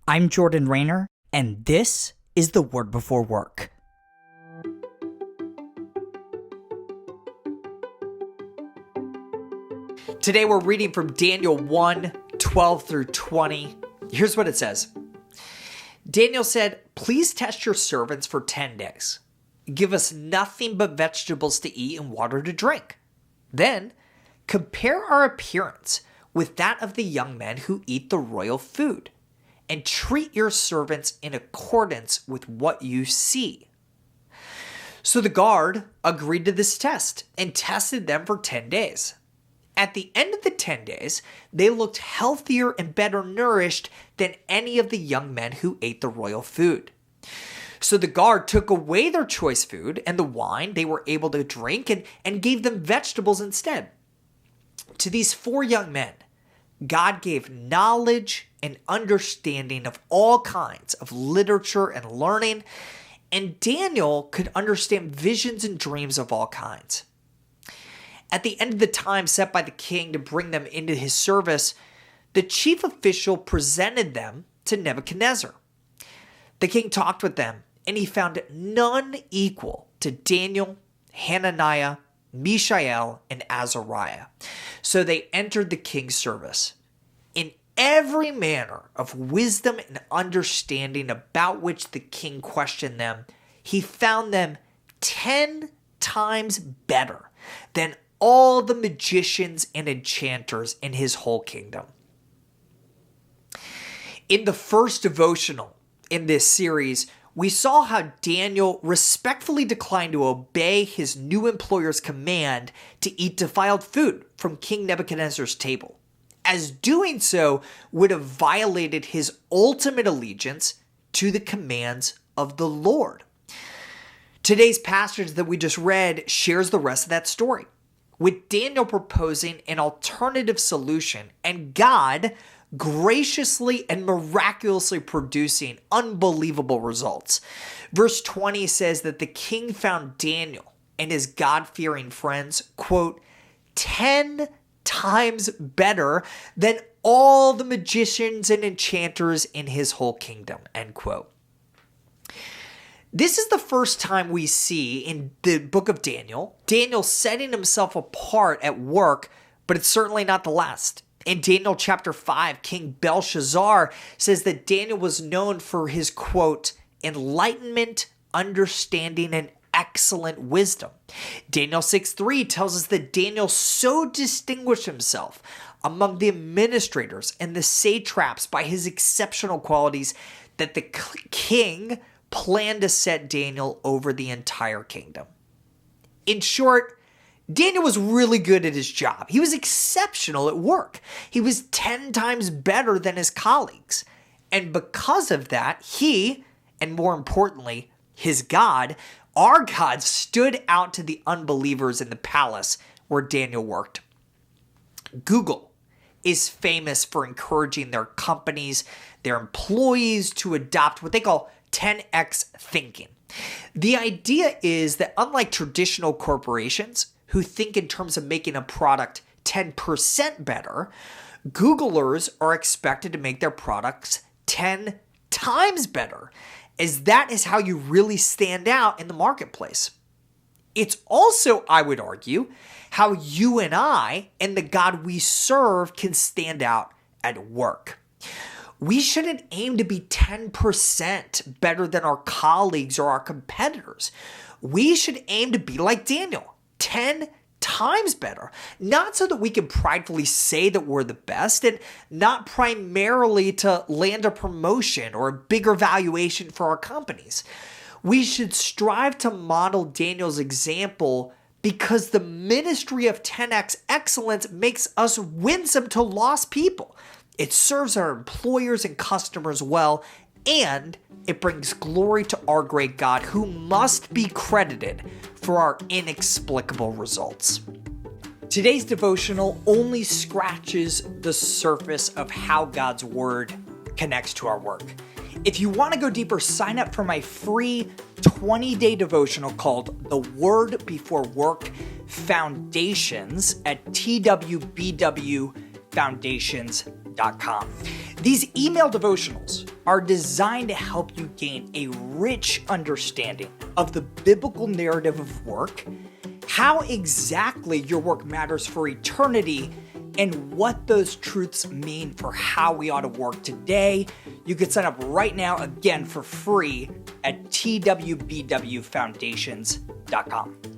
I'm Jordan Rayner, and this is the Word Before Work. Today we're reading from Daniel 1, 12 through 20. Here's what it says. Daniel said, "Please test your servants for 10 days. Give us nothing but vegetables to eat and water to drink. Then compare our appearance with that of the young men who eat the royal food, and treat your servants in accordance with what you see." So the guard agreed to this test and tested them for 10 days. At the end of the 10 days, they looked healthier and better nourished than any of the young men who ate the royal food. So the guard took away their choice food and the wine they were able to drink and gave them vegetables instead. To these 4 young men, God gave knowledge and understanding of all kinds of literature and learning, and Daniel could understand visions and dreams of all kinds. At the end of the time set by the king to bring them into his service, the chief official presented them to Nebuchadnezzar. The king talked with them, and he found none equal to Daniel, Hananiah, Mishael, and Azariah. So they entered the king's service. In every manner of wisdom and understanding about which the king questioned them, he found them 10 times better than all the magicians and enchanters in his whole kingdom. In the first devotional in this series, we saw how Daniel respectfully declined to obey his new employer's command to eat defiled food from King Nebuchadnezzar's table, as doing so would have violated his ultimate allegiance to the commands of the Lord. Today's passage that we just read shares the rest of that story, with Daniel proposing an alternative solution and God graciously and miraculously producing unbelievable results. Verse 20 says that the king found Daniel and his God-fearing friends, quote, 10 times better than all the magicians and enchanters in his whole kingdom, end quote. This is the first time we see in the book of Daniel setting himself apart at work, but it's certainly not the last. In Daniel chapter 5, King Belshazzar says that Daniel was known for his, quote, enlightenment, understanding, and excellent wisdom. Daniel 6:3 tells us that Daniel so distinguished himself among the administrators and the satraps by his exceptional qualities that the king planned to set Daniel over the entire kingdom. In short, Daniel was really good at his job. He was exceptional at work. He was 10 times better than his colleagues. And because of that, he, and more importantly, his God, our God, stood out to the unbelievers in the palace where Daniel worked. Google is famous for encouraging their companies, their employees to adopt what they call 10x thinking. The idea is that unlike traditional corporations who think in terms of making a product 10% better, Googlers are expected to make their products 10 times better, as that is how you really stand out in the marketplace. It's also, I would argue, how you and I and the God we serve can stand out at work. We shouldn't aim to be 10% better than our colleagues or our competitors. We should aim to be like Daniel, 10 times better. Not so that we can pridefully say that we're the best, and not primarily to land a promotion or a bigger valuation for our companies. We should strive to model Daniel's example because the ministry of 10x excellence makes us winsome to lost people. It serves our employers and customers well, and it brings glory to our great God, who must be credited for our inexplicable results. Today's devotional only scratches the surface of how God's word connects to our work. If you want to go deeper, sign up for my free 20-day devotional called The Word Before Work Foundations at twbwfoundations.com. These email devotionals are designed to help you gain a rich understanding of the biblical narrative of work, how exactly your work matters for eternity, and what those truths mean for how we ought to work today. You can sign up right now, again, for free at twbwfoundations.com.